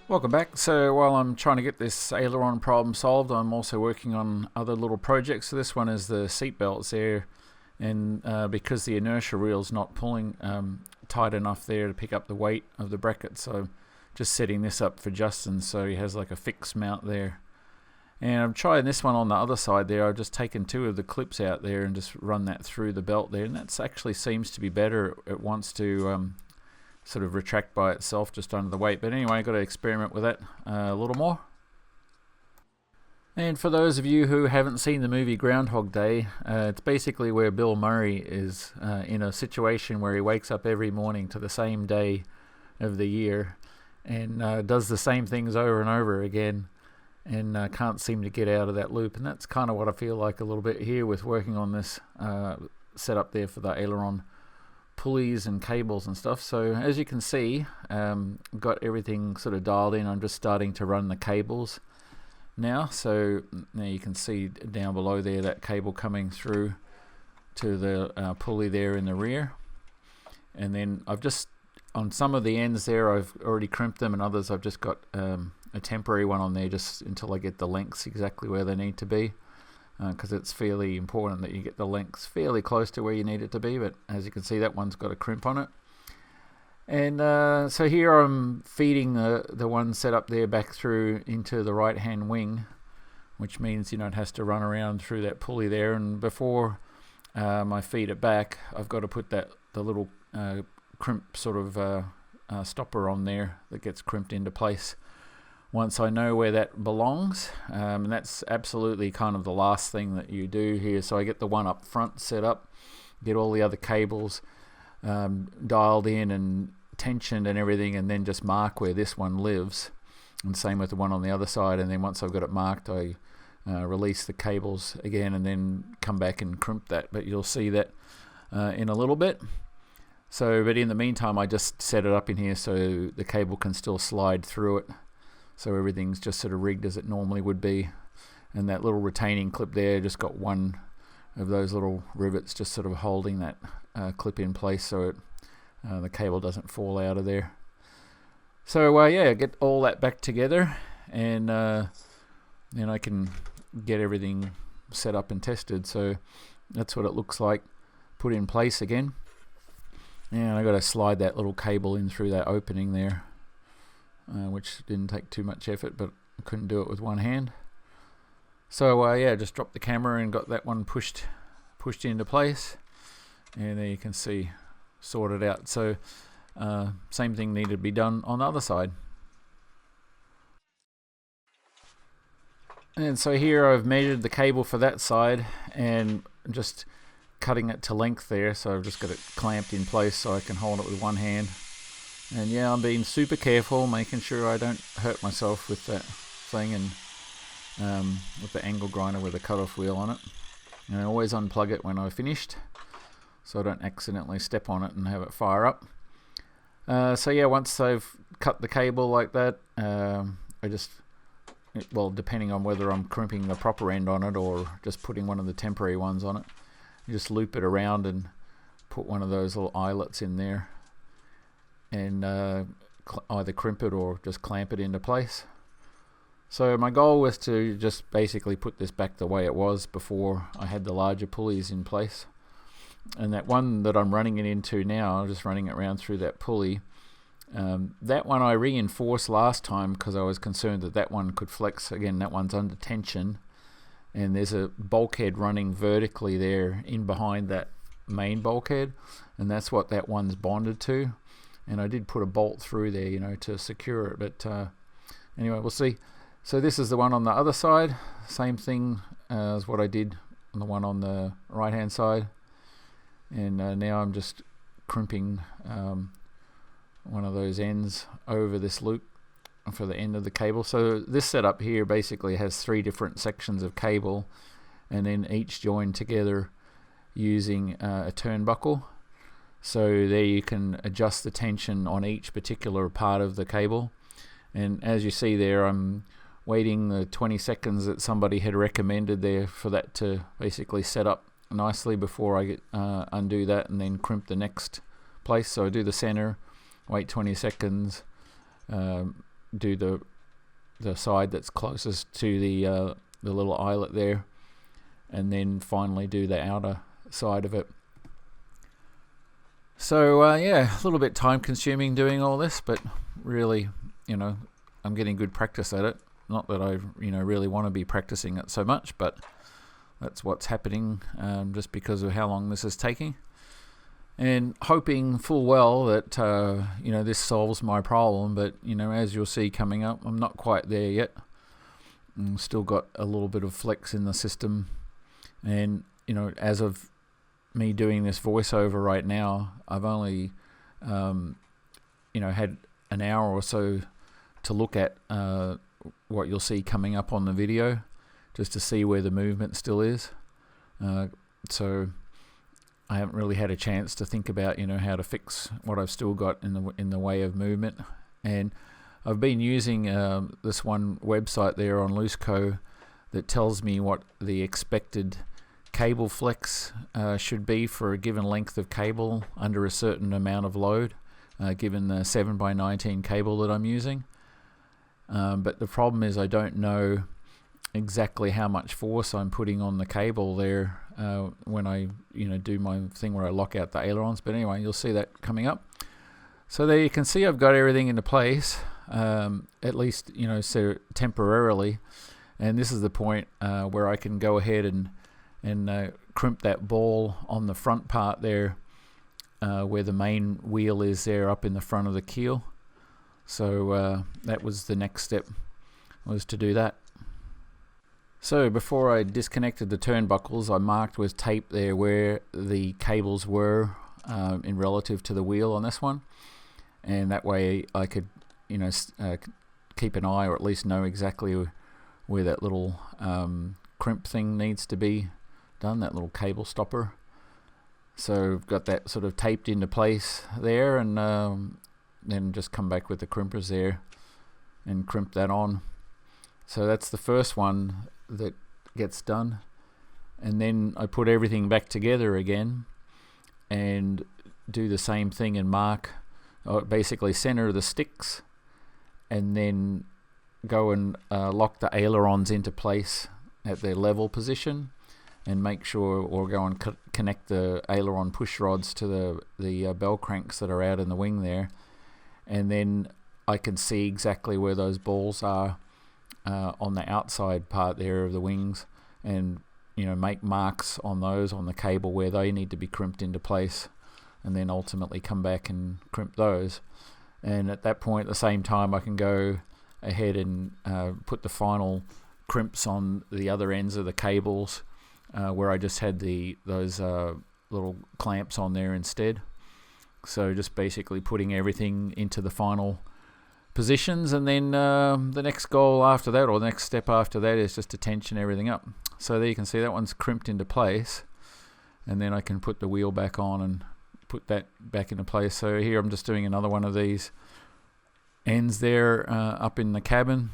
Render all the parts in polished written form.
Welcome back. So while I'm trying to get this aileron problem solved, I'm also working on other little projects. So this one is the seat belts there, and because the inertia reel's not pulling tight enough there to pick up the weight of the bracket, so just setting this up for Justin so he has like a fixed mount there. And I'm trying this one on the other side there. I've just taken two of the clips out there and just run that through the belt there, and that actually seems to be better. It wants to sort of retract by itself just under the weight. But anyway, I've got to experiment with that a little more. And for those of you who haven't seen the movie Groundhog Day, it's basically where Bill Murray is in a situation where he wakes up every morning to the same day of the year and does the same things over and over again, and can't seem to get out of that loop. And that's kind of what I feel like a little bit here with working on this setup there for the aileron pulleys and cables and stuff. So as you can see, got everything sort of dialed in. I'm just starting to run the cables now. So now you can see down below there that cable coming through to the pulley there in the rear. And then I've just, on some of the ends there, I've already crimped them, and others I've just got a temporary one on there just until I get the lengths exactly where they need to be. Because it's fairly important that you get the lengths fairly close to where you need it to be, but as you can see, that one's got a crimp on it. And so here I'm feeding the one set up there back through into the right hand wing, which means it has to run around through that pulley there. And before I feed it back, I've got to put the little crimp sort of stopper on there that gets crimped into place once I know where that belongs, and that's absolutely kind of the last thing that you do here. So I get the one up front set up, get all the other cables dialed in and tensioned and everything, and then just mark where this one lives, and same with the one on the other side. And then once I've got it marked, I release the cables again and then come back and crimp that, but you'll see that in a little bit. So but in the meantime, I just set it up in here so the cable can still slide through it. So everything's just sort of rigged as it normally would be. And that little retaining clip there just got one of those little rivets just sort of holding that clip in place so the cable doesn't fall out of there. So yeah, get all that back together, and then I can get everything set up and tested. So that's what it looks like put in place again. And I got to slide that little cable in through that opening there. Which didn't take too much effort, but I couldn't do it with one hand. So yeah, just dropped the camera and got that one pushed into place, and there you can see sorted out. So same thing needed to be done on the other side. And so here I've measured the cable for that side and just cutting it to length there, so I've just got it clamped in place so I can hold it with one hand. And yeah, I'm being super careful, making sure I don't hurt myself with that thing, and with the angle grinder with a cutoff wheel on it. And I always unplug it when I've finished, so I don't accidentally step on it and have it fire up. So yeah, once I've cut the cable like that, I just, well, depending on whether I'm crimping the proper end on it or just putting one of the temporary ones on it, you just loop it around and put one of those little eyelets in there, and either crimp it or just clamp it into place. So my goal was to just basically put this back the way it was before I had the larger pulleys in place. And that one that I'm running it into now, I'm just running it around through that pulley. That one I reinforced last time because I was concerned that that one could flex. Again, that one's under tension, and there's a bulkhead running vertically there in behind that main bulkhead, and that's what that one's bonded to. And I did put a bolt through there, to secure it. But anyway, we'll see. So this is the one on the other side. Same thing as what I did on the one on the right-hand side. And now I'm just crimping one of those ends over this loop for the end of the cable. So this setup here basically has 3 different sections of cable, and then each joined together using a turnbuckle. So there you can adjust the tension on each particular part of the cable. And as you see there, I'm waiting the 20 seconds that somebody had recommended there for that to basically set up nicely before I undo that and then crimp the next place. So I do the center, wait 20 seconds, do the side that's closest to the little eyelet there, and then finally do the outer side of it. So yeah, a little bit time consuming doing all this, but really, I'm getting good practice at it. Not that I really want to be practicing it so much, but that's what's happening, just because of how long this is taking, and hoping full well that this solves my problem. But as you'll see coming up, I'm not quite there yet. I've still got a little bit of flex in the system, and as of me doing this voiceover right now, I've only had an hour or so to look at what you'll see coming up on the video, just to see where the movement still is. So I haven't really had a chance to think about how to fix what I've still got in the way of movement. And I've been using this one website there on Looseco that tells me what the expected cable flex should be for a given length of cable under a certain amount of load, given the 7x19 cable that I'm using. But the problem is I don't know exactly how much force I'm putting on the cable there when I do my thing where I lock out the ailerons. But anyway, you'll see that coming up. So there you can see I've got everything into place, at least so temporarily. And this is the point where I can go ahead and crimp that ball on the front part there, where the main wheel is there up in the front of the keel. So that was the next step, was to do that. So before I disconnected the turnbuckles, I marked with tape there where the cables were in relative to the wheel on this one, and that way I could keep an eye, or at least know exactly where that little crimp thing needs to be done, that little cable stopper. So I've got that sort of taped into place there, and then just come back with the crimpers there and crimp that on. So that's the first one that gets done, and then I put everything back together again and do the same thing and mark, basically center the sticks, and then go and lock the ailerons into place at their level position, and make sure, or go and connect the aileron push rods to the bell cranks that are out in the wing there, and then I can see exactly where those balls are on the outside part there of the wings, and make marks on those on the cable where they need to be crimped into place, and then ultimately come back and crimp those. And at that point, at the same time, I can go ahead and put the final crimps on the other ends of the cables, where I just had those little clamps on there instead. So just basically putting everything into the final positions, and then the next goal after that, or the next step after that, is just to tension everything up. So there you can see that one's crimped into place, and then I can put the wheel back on and put that back into place. So here I'm just doing another one of these ends there up in the cabin,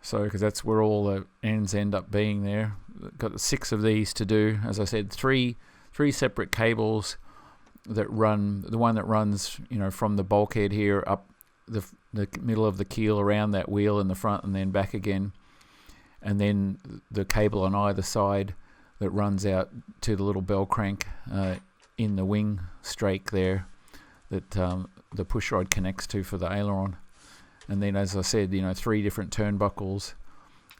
so because that's where all the ends end up being there. Got 6 of these to do. As I said, three separate cables that run, the one that runs from the bulkhead here up the middle of the keel around that wheel in the front, and then back again, and then the cable on either side that runs out to the little bell crank in the wing strake there that the push rod connects to for the aileron. And then, as I said, 3 different turnbuckles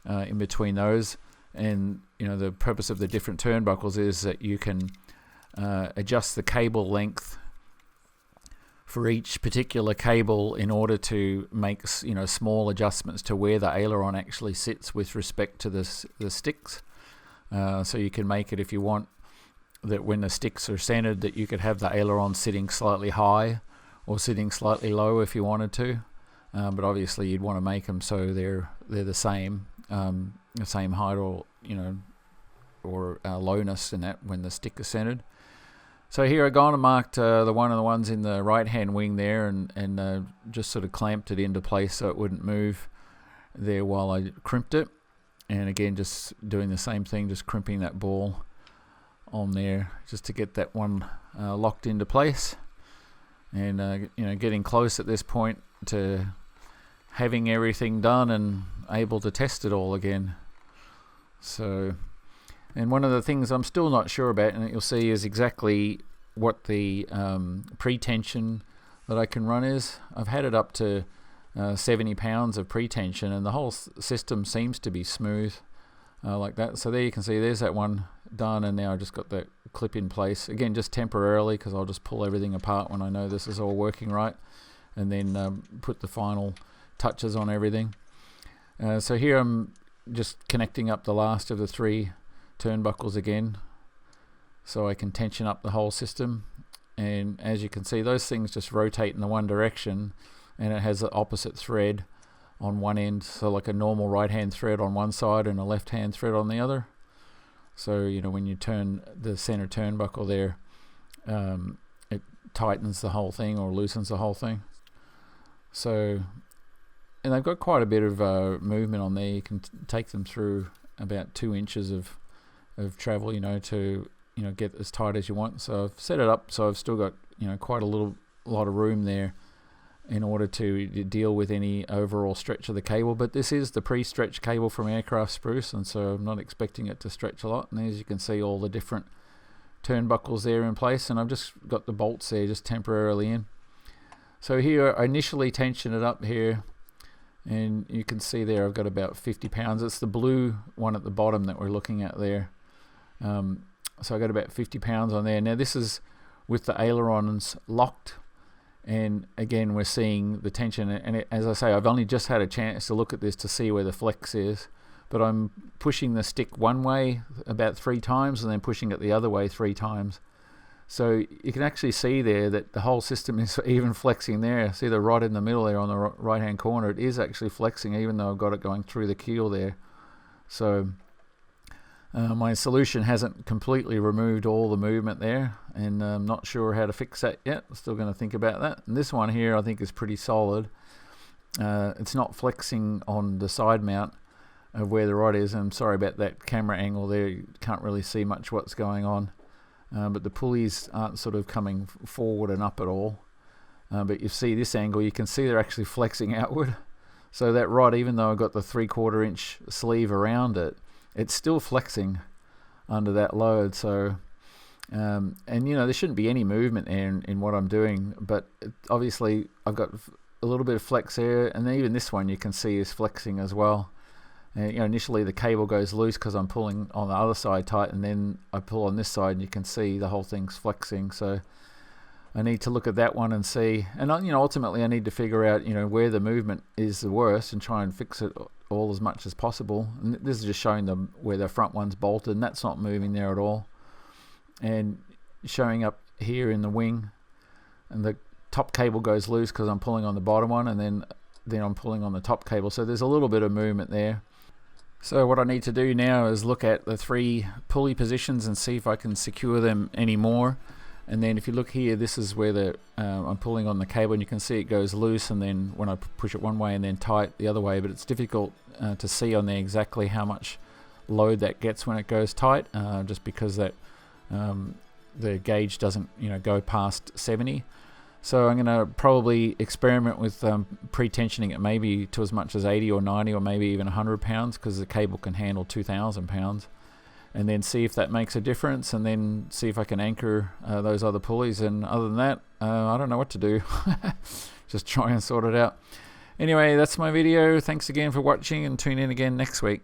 in between those. And the purpose of the different turnbuckles is that you can adjust the cable length for each particular cable in order to make small adjustments to where the aileron actually sits with respect to the sticks. So you can make it, if you want, that when the sticks are centered, that you could have the aileron sitting slightly high or sitting slightly low if you wanted to. But obviously you'd want to make them so they're the same height, or or lowness in that when the stick is centered. So here I gone and marked the ones in the right hand wing there, and just sort of clamped it into place so it wouldn't move there while I crimped it. And again, just doing the same thing, just crimping that ball on there just to get that one locked into place. And getting close at this point to having everything done and able to test it all again. So, and one of the things I'm still not sure about, and you'll see, is exactly what the pre-tension that I can run is. I've had it up to 70 pounds of pre-tension, and the whole system seems to be smooth like that. So there you can see there's that one done, and now I just got that clip in place again, just temporarily, because I'll just pull everything apart when I know this is all working right, and then put the final touches on everything. So here I'm just connecting up the last of the 3 turnbuckles again, so I can tension up the whole system. And as you can see, those things just rotate in the one direction, and it has the opposite thread on one end, so like a normal right hand thread on one side and a left hand thread on the other. So you know, when you turn the center turnbuckle there, it tightens the whole thing or loosens the whole thing. So, and they've got quite a bit of movement on there. You can take them through about 2 inches of travel, you know, to get as tight as you want. So I've set it up so I've still got quite a lot of room there in order to deal with any overall stretch of the cable. But this is the pre-stretched cable from Aircraft Spruce, and so I'm not expecting it to stretch a lot. And as you can see, all the different turnbuckles there in place, and I've just got the bolts there just temporarily in. So here I initially tension it up here, and you can see there I've got about 50 pounds. It's the blue one at the bottom that we're looking at there. So I got about 50 pounds on there. Now this is with the ailerons locked, and again we're seeing the tension, and as I say, I've only just had a chance to look at this to see where the flex is, but I'm pushing the stick one way about 3 times and then pushing it the other way 3 times. So you can actually see there that the whole system is even flexing there. See the rod in the middle there on the right hand corner, it is actually flexing even though I've got it going through the keel there. So my solution hasn't completely removed all the movement there, and I'm not sure how to fix that yet. I'm still going to think about that. And this one here I think is pretty solid. It's not flexing on the side mount of where the rod is. I'm sorry about that camera angle there, you can't really see much what's going on. But the pulleys aren't sort of coming forward and up at all. But you see this angle, you can see they're actually flexing outward. So that rod, even though I've got the 3/4 inch sleeve around it, it's still flexing under that load. So, and there shouldn't be any movement there in what I'm doing, but obviously I've got a little bit of flex there, and even this one you can see is flexing as well. And, initially the cable goes loose because I'm pulling on the other side tight, and then I pull on this side and you can see the whole thing's flexing. So I need to look at that one and see, and ultimately I need to figure out where the movement is the worst and try and fix it all as much as possible. And this is just showing them where the front one's bolted, and that's not moving there at all, and showing up here in the wing, and the top cable goes loose because I'm pulling on the bottom one, and then I'm pulling on the top cable, so there's a little bit of movement there. So what I need to do now is look at the 3 pulley positions and see if I can secure them any more. And then if you look here, this is where I'm pulling on the cable, and you can see it goes loose, and then when I push it one way and then tight the other way, but it's difficult to see on there exactly how much load that gets when it goes tight, just because that the gauge doesn't go past 70. So I'm going to probably experiment with pre-tensioning it maybe to as much as 80 or 90 or maybe even 100 pounds, because the cable can handle 2,000 pounds. And then see if that makes a difference, and then see if I can anchor those other pulleys. And other than that, I don't know what to do. Just try and sort it out. Anyway, that's my video. Thanks again for watching, and tune in again next week.